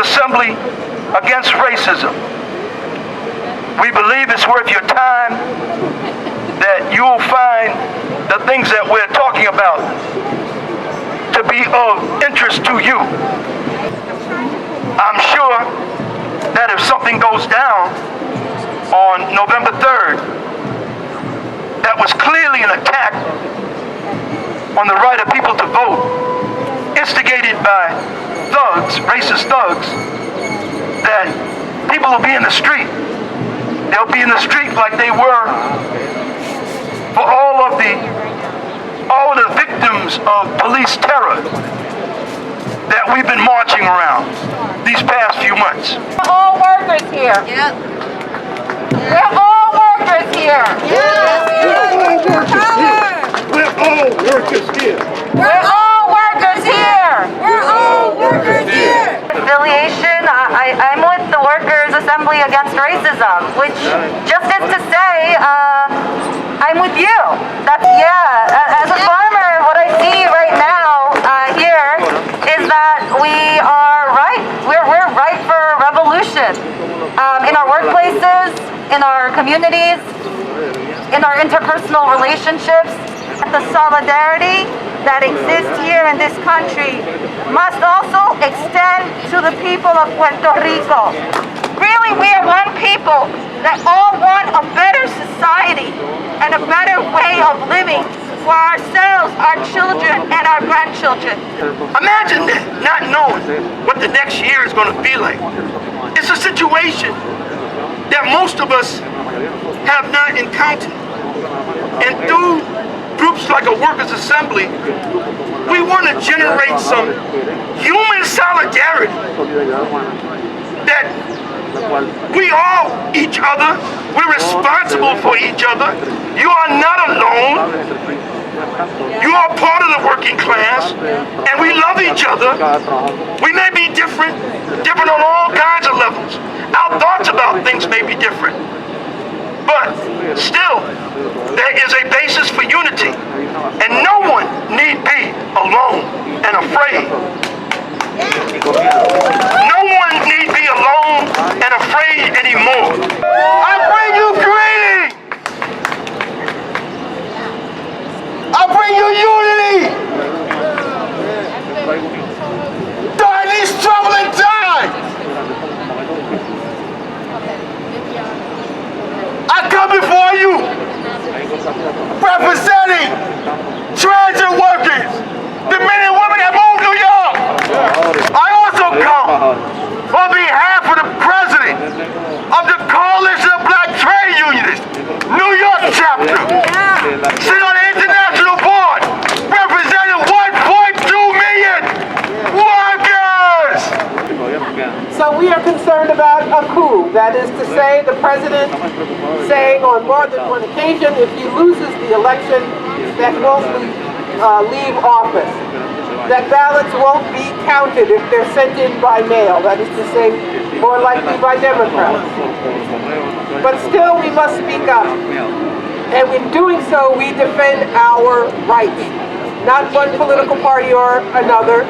Assembly Against Racism. We believe it's worth your time, that you'll find the things that we're talking about to be of interest to you. I'm sure that if something goes down on November 3rd, that was clearly an attack on the right of people to vote, instigated by thugs, racist thugs, that people will be in the street. They'll be in the street like they were for all of the victims of police terror that we've been marching around these past few months. We're all workers here. Yep. We're all workers here. We're all workers here. We're all workers here. We're all workers here. Affiliation, I'm with the Workers' Assembly Against Racism, which just is to say, I'm with you. As a farmer, what I see right now here is that we are ripe. We're ripe for revolution in our workplaces, in our communities, in our interpersonal relationships. The solidarity that exists here in this country must also extend to the people of Puerto Rico. Really, we are one people that all want a better society and a better way of living for ourselves, our children, and our grandchildren. Imagine that, not knowing what the next year is going to be like. It's a situation that most of us have not encountered. And through groups like a Workers' Assembly, we want to generate some human solidarity, that we all, each other, we're responsible for each other. You are not alone. You are part of the working class, and we love each other. We may be different on all kinds of levels. Our thoughts about things may be different. But still, there is a basis for unity, and no one need be alone and afraid. No one need be alone and afraid anymore. I bring you greeting. I bring you unity. During these troubling times, I come before you representing transit workers, the men and women that moved New York. I also come on behalf of the president of the Coalition of Black Trade Unionists, New York chapter, sit on the international board, representing 1.2 million workers. So we are concerned about a coup. That is to say, the president saying on more than one occasion, if he loses the election, that won't leave office. That ballots won't be counted if they're sent in by mail. That is to say, more likely by Democrats. But still, we must speak up. And in doing so, we defend our rights. Not one political party or another,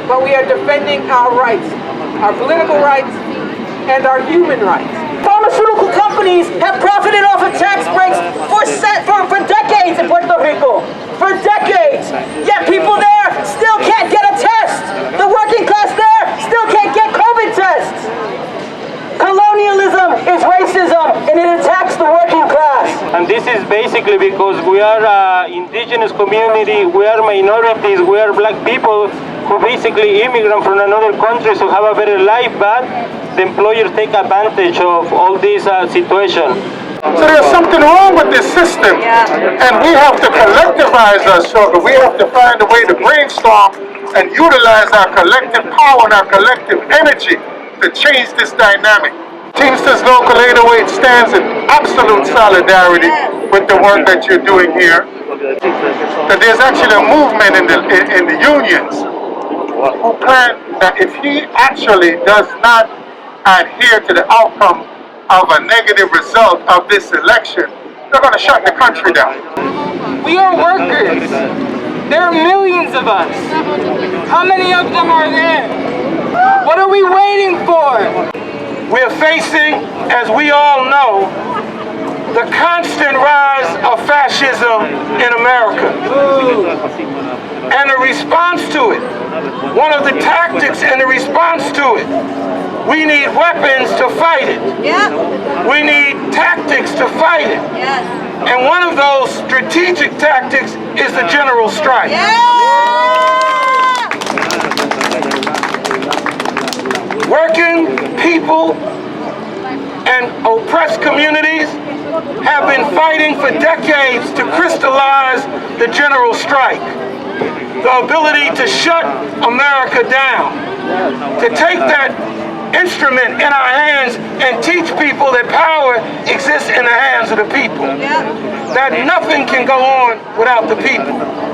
but we are defending our rights. Our political rights and our human rights. Pharmaceutical companies have profited off of tax breaks for decades in Puerto Rico. For decades. Yet people there still can't get a test. The working class there still can't get COVID tests. Colonialism is racism, and it attacks the working class. And this is basically because we are an indigenous community, we are minorities, we are black people who basically immigrant from another country to have a better life, but the employers take advantage of all this situation. So there's something wrong with this system, and we have to collectivize our struggle. We have to find a way to brainstorm and utilize our collective power and our collective energy to change this dynamic. Teamsters Local 808 stands in absolute solidarity with the work that you're doing here. That there's actually a movement in the unions who plan that if he actually does not adhere to the outcome of a negative result of this election, they're going to shut the country down. We are workers. There are millions of us. How many of them are there? What are we waiting are facing, as we all know, the constant rise of fascism in America. And a response to it, one of the tactics and the response to it, we need weapons to fight it. We need tactics to fight it. And one of those strategic tactics is the general strike. Working people and oppressed communities have been fighting for decades to crystallize the general strike. The ability to shut America down, to take that instrument in our hands and teach people that power exists in the hands of the people. That nothing can go on without the people.